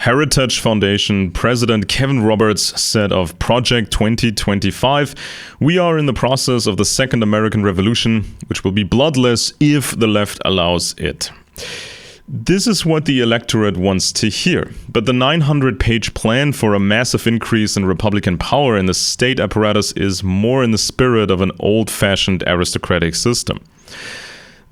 Heritage Foundation President Kevin Roberts said of Project 2025, "We are in the process of the Second American Revolution, which will be bloodless if the left allows it." This is what the electorate wants to hear, but the 900-page plan for a massive increase in Republican power in the state apparatus is more in the spirit of an old-fashioned aristocratic system.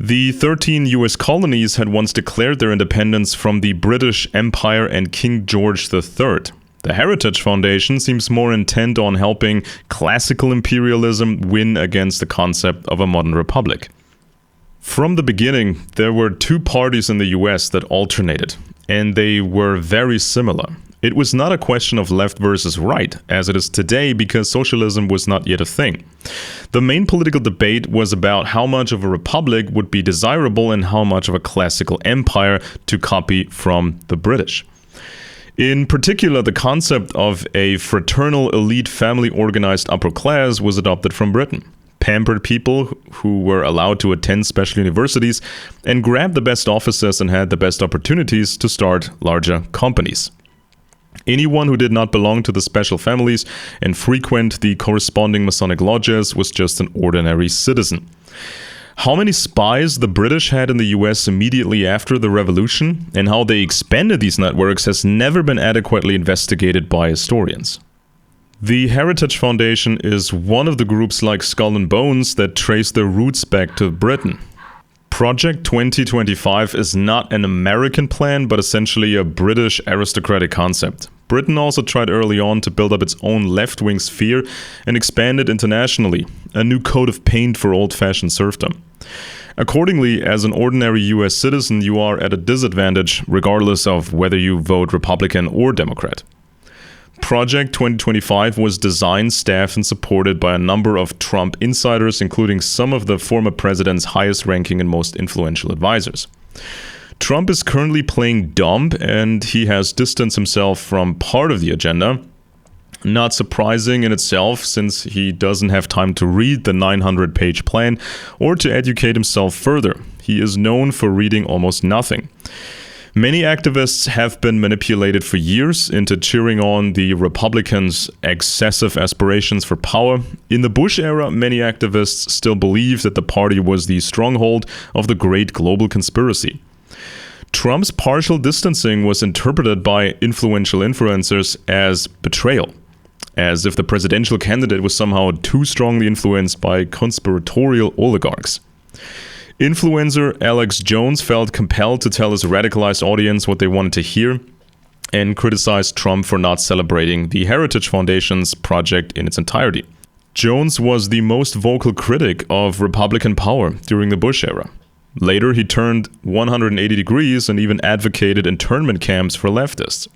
The 13 US colonies had once declared their independence from the British Empire and King George III. The Heritage Foundation seems more intent on helping classical imperialism win against the concept of a modern republic. From the beginning, there were two parties in the US that alternated, and they were very similar. It was not a question of left versus right, as it is today, because socialism was not yet a thing. The main political debate was about how much of a republic would be desirable and how much of a classical empire to copy from the British. In particular, the concept of a fraternal elite family organized upper class was adopted from Britain. Pampered people who were allowed to attend special universities and grab the best offices and had the best opportunities to start larger companies. Anyone who did not belong to the special families and frequent the corresponding Masonic lodges was just an ordinary citizen. How many spies the British had in the US immediately after the revolution and how they expanded these networks has never been adequately investigated by historians. The Heritage Foundation is one of the groups like Skull and Bones that trace their roots back to Britain. Project 2025 is not an American plan, but essentially a British aristocratic concept. Britain also tried early on to build up its own left-wing sphere and expand it internationally, a new coat of paint for old-fashioned serfdom. Accordingly, as an ordinary US citizen, you are at a disadvantage regardless of whether you vote Republican or Democrat. Project 2025 was designed, staffed, and supported by a number of Trump insiders, including some of the former president's highest-ranking and most influential advisors. Trump is currently playing dumb, and he has distanced himself from part of the agenda. Not surprising in itself, since he doesn't have time to read the 900-page plan or to educate himself further. He is known for reading almost nothing. Many activists have been manipulated for years into cheering on the Republicans' excessive aspirations for power. In the Bush era, many activists still believed that the party was the stronghold of the great global conspiracy. Trump's partial distancing was interpreted by influential influencers as betrayal, as if the presidential candidate was somehow too strongly influenced by conspiratorial oligarchs. Influencer Alex Jones felt compelled to tell his radicalized audience what they wanted to hear and criticized Trump for not celebrating the Heritage Foundation's project in its entirety. Jones was the most vocal critic of Republican power during the Bush era. Later, he turned 180 degrees and even advocated internment camps for leftists.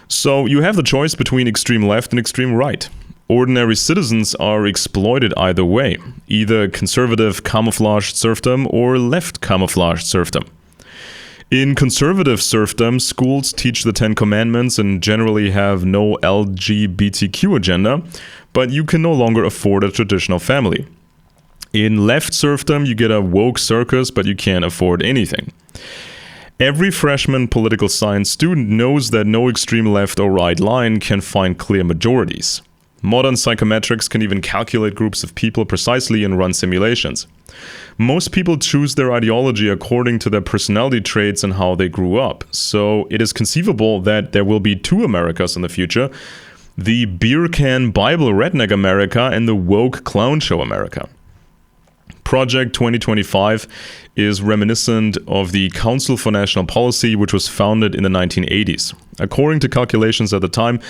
So you have the choice between extreme left and extreme right. Ordinary citizens are exploited either way, either conservative camouflaged serfdom or left camouflaged serfdom. In conservative serfdom, schools teach the Ten Commandments and generally have no LGBTQ agenda, but you can no longer afford a traditional family. In left serfdom, you get a woke circus, but you can't afford anything. Every freshman political science student knows that no extreme left or right line can find clear majorities. Modern psychometrics can even calculate groups of people precisely and run simulations. Most people choose their ideology according to their personality traits and how they grew up. So it is conceivable that there will be two Americas in the future: the beer can Bible redneck America and the woke clown show America. Project 2025 is reminiscent of the Council for National Policy, which was founded in the 1980s. According to calculations at the time,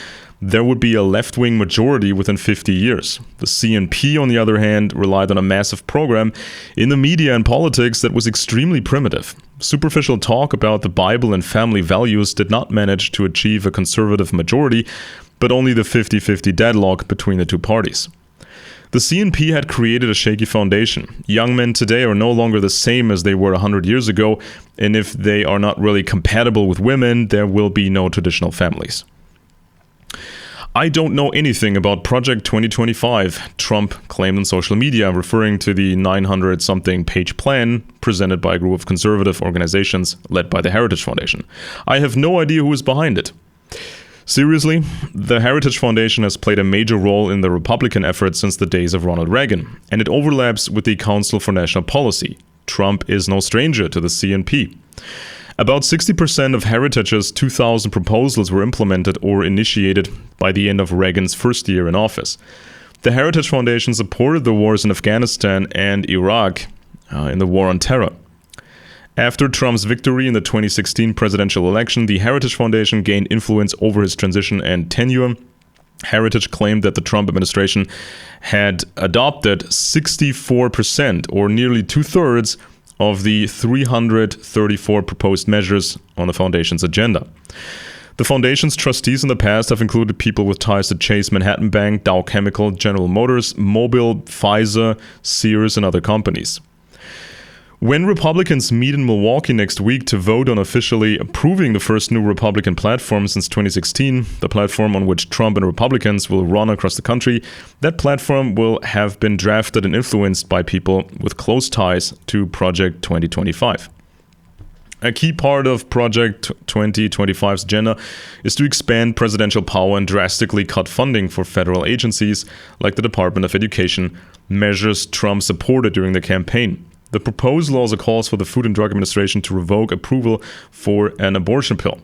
there would be a left-wing majority within 50 years. The CNP, on the other hand, relied on a massive program in the media and politics that was extremely primitive. Superficial talk about the Bible and family values did not manage to achieve a conservative majority, but only the 50-50 deadlock between the two parties. The CNP had created a shaky foundation. Young men today are no longer the same as they were 100 years ago, and if they are not really compatible with women, there will be no traditional families. "I don't know anything about Project 2025, Trump claimed on social media, referring to the 900-something page plan presented by a group of conservative organizations led by the Heritage Foundation. "I have no idea who is behind it." Seriously, the Heritage Foundation has played a major role in the Republican effort since the days of Ronald Reagan, and it overlaps with the Council for National Policy. Trump is no stranger to the CNP. About 60% of Heritage's 2,000 proposals were implemented or initiated by the end of Reagan's first year in office. The Heritage Foundation supported the wars in Afghanistan and Iraq in the war on terror. After Trump's victory in the 2016 presidential election, the Heritage Foundation gained influence over his transition and tenure. Heritage claimed that the Trump administration had adopted 64%, or nearly two-thirds, of the 334 proposed measures on the foundation's agenda. The foundation's trustees in the past have included people with ties to Chase Manhattan Bank, Dow Chemical, General Motors, Mobil, Pfizer, Sears, and other companies. When Republicans meet in Milwaukee next week to vote on officially approving the first new Republican platform since 2016, the platform on which Trump and Republicans will run across the country, that platform will have been drafted and influenced by people with close ties to Project 2025. A key part of Project 2025's agenda is to expand presidential power and drastically cut funding for federal agencies like the Department of Education, measures Trump supported during the campaign. The proposal also calls for the Food and Drug Administration to revoke approval for an abortion pill.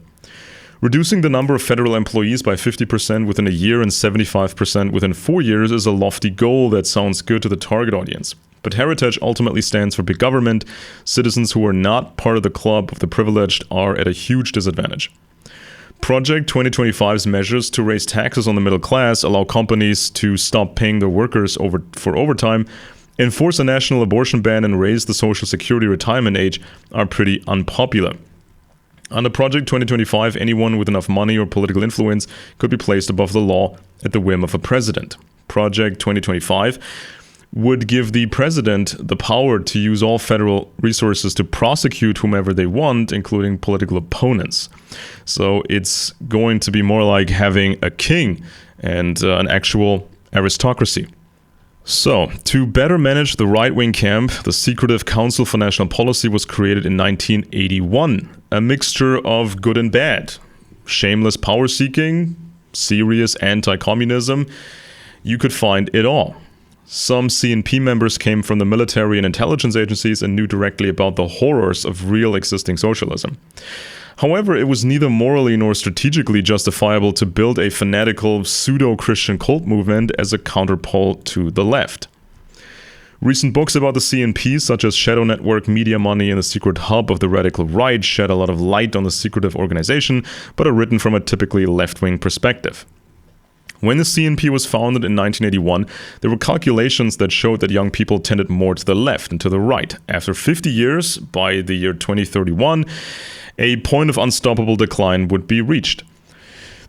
Reducing the number of federal employees by 50% within a year and 75% within 4 years is a lofty goal that sounds good to the target audience. But Heritage ultimately stands for big government. Citizens who are not part of the club of the privileged are at a huge disadvantage. Project 2025's measures to raise taxes on the middle class, allow companies to stop paying their workers for overtime, enforce a national abortion ban, and raise the Social Security retirement age are pretty unpopular. Under Project 2025, anyone with enough money or political influence could be placed above the law at the whim of a president. Project 2025 would give the president the power to use all federal resources to prosecute whomever they want, including political opponents. So it's going to be more like having a king and an actual aristocracy. So, to better manage the right-wing camp, the secretive Council for National Policy was created in 1981. A mixture of good and bad. Shameless power-seeking, serious anti-communism. You could find it all. Some CNP members came from the military and intelligence agencies and knew directly about the horrors of real existing socialism. However, it was neither morally nor strategically justifiable to build a fanatical pseudo-Christian cult movement as a counterpole to the left. Recent books about the CNP, such as Shadow Network, Media Money, and the Secret Hub of the Radical Right, shed a lot of light on the secretive organization, but are written from a typically left-wing perspective. When the CNP was founded in 1981, there were calculations that showed that young people tended more to the left and to the right. After 50 years, by the year 2031, a point of unstoppable decline would be reached.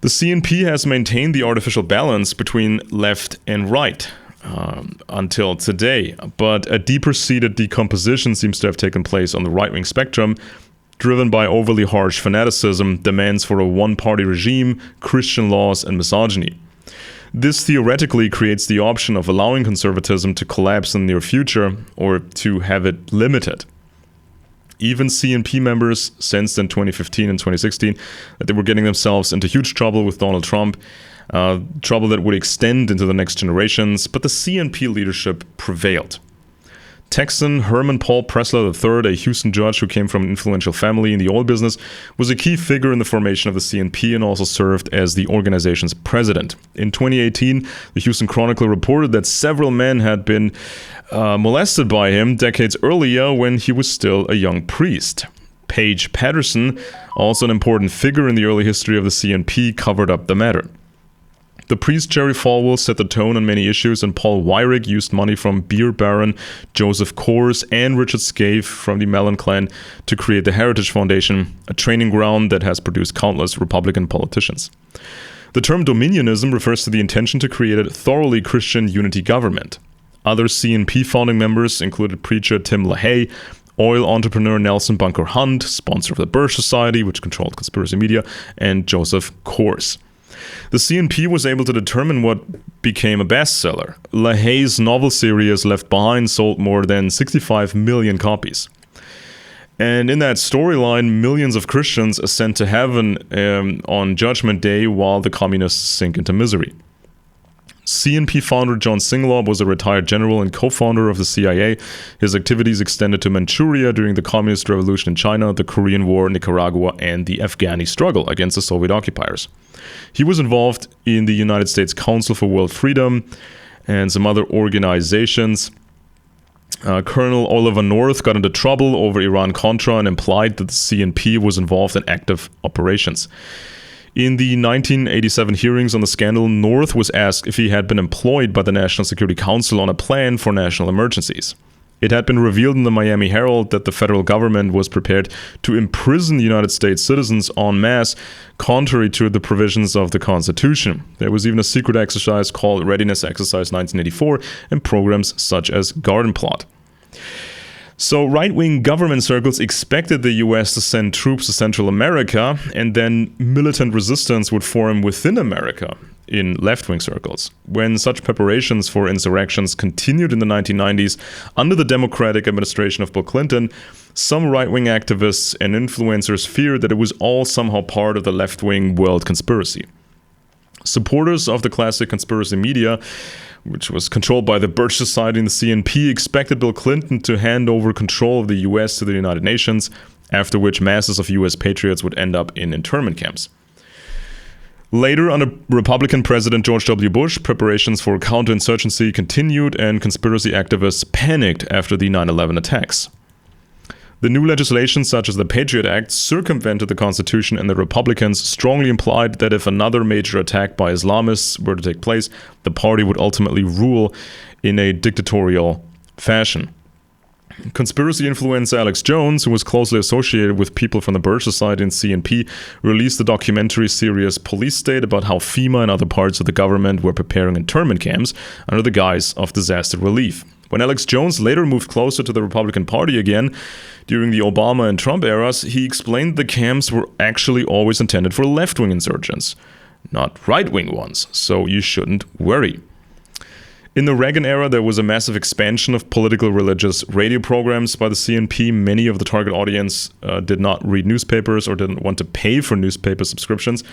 The CNP has maintained the artificial balance between left and right until today, but a deeper-seated decomposition seems to have taken place on the right-wing spectrum, driven by overly harsh fanaticism, demands for a one-party regime, Christian laws, and misogyny. This theoretically creates the option of allowing conservatism to collapse in the near future or to have it limited. Even CNP members sensed in 2015 and 2016 that they were getting themselves into huge trouble with Donald Trump, trouble that would extend into the next generations, but the CNP leadership prevailed. Texan Herman Paul Pressler III, a Houston judge who came from an influential family in the oil business, was a key figure in the formation of the CNP and also served as the organization's president. In 2018, the Houston Chronicle reported that several men had been molested by him decades earlier when he was still a young priest. Paige Patterson, also an important figure in the early history of the CNP, covered up the matter. The priest Jerry Falwell set the tone on many issues, and Paul Weyrich used money from beer baron Joseph Coors and Richard Scaife from the Mellon clan to create the Heritage Foundation, a training ground that has produced countless Republican politicians. The term dominionism refers to the intention to create a thoroughly Christian unity government. Other CNP founding members included preacher Tim LaHaye, oil entrepreneur Nelson Bunker Hunt, sponsor of the Birch Society, which controlled conspiracy media, and Joseph Coors. The CNP was able to determine what became a bestseller. LaHaye's novel series Left Behind sold more than 65 million copies. And in that storyline, millions of Christians ascend to heaven on Judgment Day while the communists sink into misery. CNP founder John Singlaub was a retired general and co-founder of the CIA. His activities extended to Manchuria during the Communist Revolution in China, the Korean War, Nicaragua, and the Afghani struggle against the Soviet occupiers. He was involved in the United States Council for World Freedom and some other organizations. Colonel Oliver North got into trouble over Iran-Contra and implied that the CNP was involved in active operations. In the 1987 hearings on the scandal, North was asked if he had been employed by the National Security Council on a plan for national emergencies. It had been revealed in the Miami Herald that the federal government was prepared to imprison United States citizens en masse, contrary to the provisions of the Constitution. There was even a secret exercise called Readiness Exercise 1984 and programs such as Garden Plot. So right-wing government circles expected the US to send troops to Central America, and then militant resistance would form within America in left-wing circles. When such preparations for insurrections continued in the 1990s under the Democratic administration of Bill Clinton, some right-wing activists and influencers feared that it was all somehow part of the left-wing world conspiracy. Supporters of the classic conspiracy media, which was controlled by the Birch Society and the CNP, expected Bill Clinton to hand over control of the US to the United Nations, after which masses of US patriots would end up in internment camps. Later, under Republican President George W. Bush, preparations for counterinsurgency continued and conspiracy activists panicked after the 9/11 attacks. The new legislation, such as the Patriot Act, circumvented the Constitution, and the Republicans strongly implied that if another major attack by Islamists were to take place, the party would ultimately rule in a dictatorial fashion. Conspiracy influencer Alex Jones, who was closely associated with people from the Birch Society and CNP, released the documentary series Police State about how FEMA and other parts of the government were preparing internment camps under the guise of disaster relief. When Alex Jones later moved closer to the Republican Party again, during the Obama and Trump eras, he explained the camps were actually always intended for left-wing insurgents, not right-wing ones, so you shouldn't worry. In the Reagan era, there was a massive expansion of political religious radio programs by the CNP. Many of the target audience did not read newspapers or didn't want to pay for newspaper subscriptions.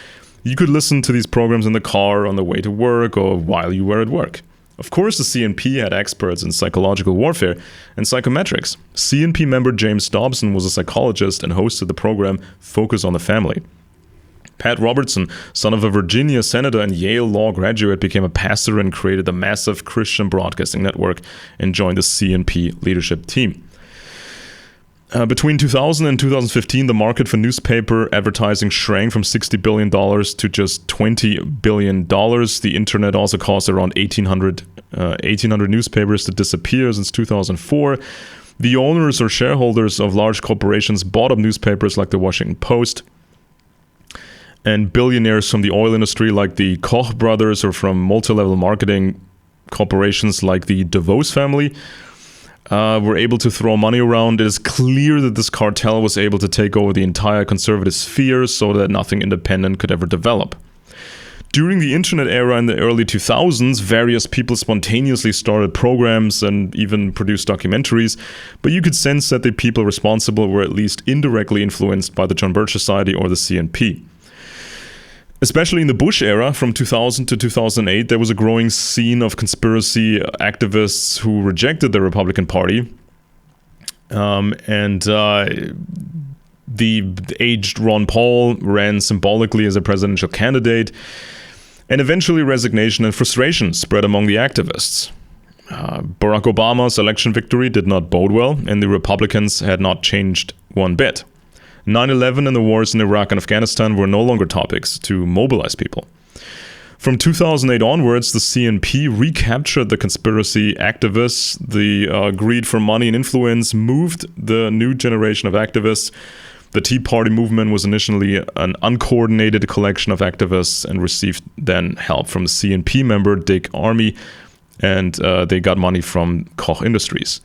You could listen to these programs in the car, on the way to work, or while you were at work. Of course, the CNP had experts in psychological warfare and psychometrics. CNP member James Dobson was a psychologist and hosted the program Focus on the Family. Pat Robertson, son of a Virginia senator and Yale law graduate, became a pastor and created the massive Christian broadcasting network and joined the CNP leadership team. Between 2000 and 2015, the market for newspaper advertising shrank from $60 billion to just $20 billion. The internet also caused around 1,800 newspapers to disappear since 2004. The owners or shareholders of large corporations bought up newspapers like the Washington Post. And billionaires from the oil industry like the Koch brothers or from multi-level marketing corporations like the DeVos family were able to throw money around. It is clear that this cartel was able to take over the entire conservative sphere so that nothing independent could ever develop. During the internet era in the early 2000s, various people spontaneously started programs and even produced documentaries, but you could sense that the people responsible were at least indirectly influenced by the John Birch Society or the CNP. Especially in the Bush era, from 2000 to 2008, there was a growing scene of conspiracy activists who rejected the Republican Party. The aged Ron Paul ran symbolically as a presidential candidate. And eventually resignation and frustration spread among the activists. Barack Obama's election victory did not bode well, and the Republicans had not changed one bit. 9/11 and the wars in Iraq and Afghanistan were no longer topics to mobilize people. From 2008 onwards, the CNP recaptured the conspiracy activists. The greed for money and influence moved the new generation of activists. The Tea Party movement was initially an uncoordinated collection of activists and received then help from the CNP member Dick Armey, and they got money from Koch Industries.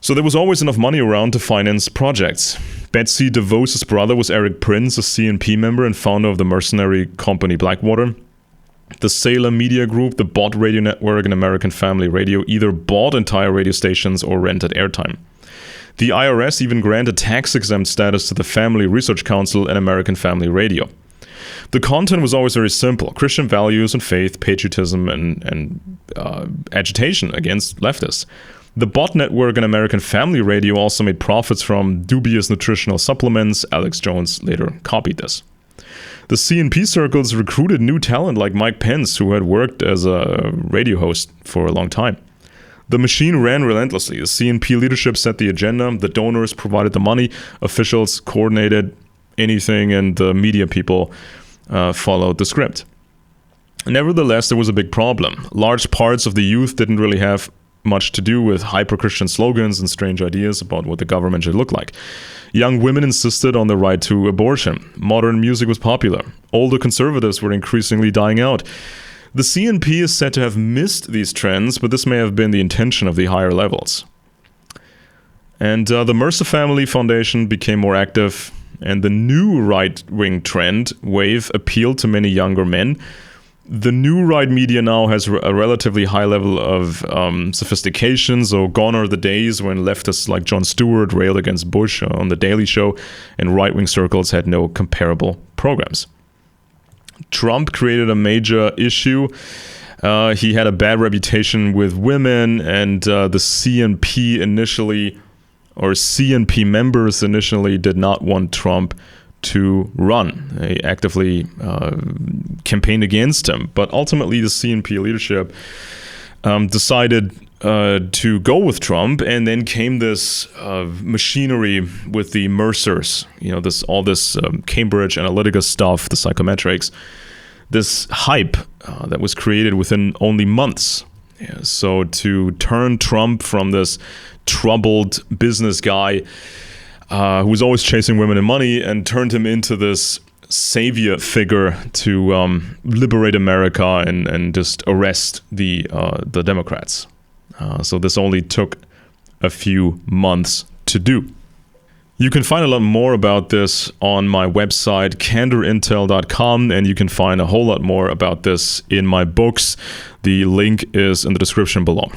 So there was always enough money around to finance projects. Betsy DeVos' brother was Eric Prince, a CNP member and founder of the mercenary company Blackwater. The Salem Media Group, the Bott Radio Network, and American Family Radio either bought entire radio stations or rented airtime. The IRS even granted tax-exempt status to the Family Research Council and American Family Radio. The content was always very simple: Christian values and faith, patriotism, and agitation against leftists. The Bott Network and American Family Radio also made profits from dubious nutritional supplements. Alex Jones later copied this. The CNP circles recruited new talent like Mike Pence, who had worked as a radio host for a long time. The machine ran relentlessly. The CNP leadership set the agenda, the donors provided the money, officials coordinated anything, and the media people followed the script. Nevertheless, there was a big problem. Large parts of the youth didn't really have much to do with hyper-Christian slogans and strange ideas about what the government should look like. Young women insisted on the right to abortion. Modern music was popular. Older conservatives were increasingly dying out. The CNP is said to have missed these trends, but this may have been the intention of the higher levels. And the Mercer Family Foundation became more active, and the new right-wing trend wave appealed to many younger men. The new right media now has a relatively high level of sophistication, so gone are the days when leftists like Jon Stewart railed against Bush on The Daily Show, and right-wing circles had no comparable programs. Trump created a major issue. He had a bad reputation with women, and the CNP initially, or CNP members initially, did not want Trump to run. They actively campaigned against him. But ultimately, the CNP leadership decided to go with Trump, and then came this machinery with the Mercers, all this Cambridge Analytica stuff, the psychometrics, this hype that was created within only months. Yeah, so to turn Trump from this troubled business guy who was always chasing women and money, and turned him into this savior figure to liberate America and just arrest the Democrats. So this only took a few months to do. You can find a lot more about this on my website, candorintel.com, and you can find a whole lot more about this in my books. The link is in the description below.